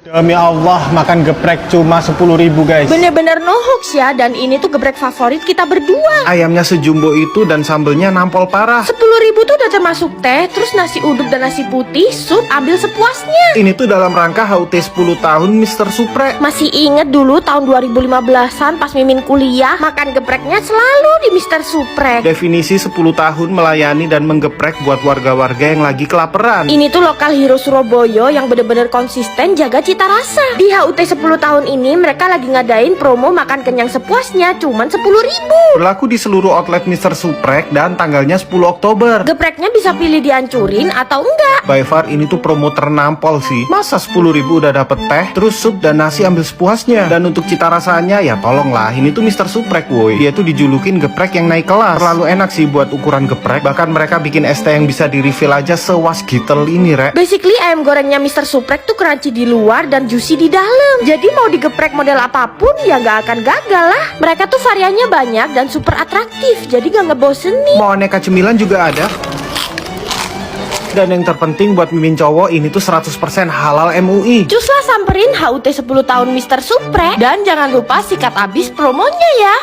Demi Allah, makan geprek cuma 10.000 guys. Bener-bener no hoax ya, dan ini tuh geprek favorit kita berdua. Ayamnya sejumbo itu dan sambelnya nampol parah. 10.000 tuh udah termasuk teh, terus nasi uduk dan nasi putih, sup ambil sepuasnya. Ini tuh dalam rangka HUT 10 tahun Mr. Suprek. Masih inget dulu tahun 2015an pas Mimin kuliah, makan gepreknya selalu di Mr. Suprek. Definisi 10 tahun melayani dan menggeprek buat warga-warga yang lagi kelaparan. Ini tuh lokal hero Surabaya yang bener-bener konsisten jaga cita rasa. Di HUT 10 tahun ini mereka lagi ngadain promo makan kenyang sepuasnya cuman 10.000. Berlaku di seluruh outlet Mr. Suprek dan tanggalnya 10 Oktober. Gepreknya bisa pilih dihancurin atau enggak. By far ini tuh promo ternampol sih. Masa 10.000 udah dapet teh, terus sup dan nasi ambil sepuasnya. Dan untuk cita rasanya ya tolonglah, ini tuh Mr. Suprek woi. Dia tuh dijulukin geprek yang naik kelas. Terlalu enak sih buat ukuran geprek. Bahkan mereka bikin es teh yang bisa di refill aja sewas gitel ini rek. Basically ayam gorengnya Mr. Suprek tuh crunchy di luar dan juicy di dalam. Jadi mau digeprek model apapun ya gak akan gagal lah. Mereka tuh variannya banyak dan super atraktif, jadi gak ngebosenin. Mau aneka cemilan juga ada. Dan yang terpenting buat mimin cowok, ini tuh 100% halal MUI. Cuslah samperin HUT 10 tahun Mr. Suprek dan jangan lupa sikat abis promonya ya.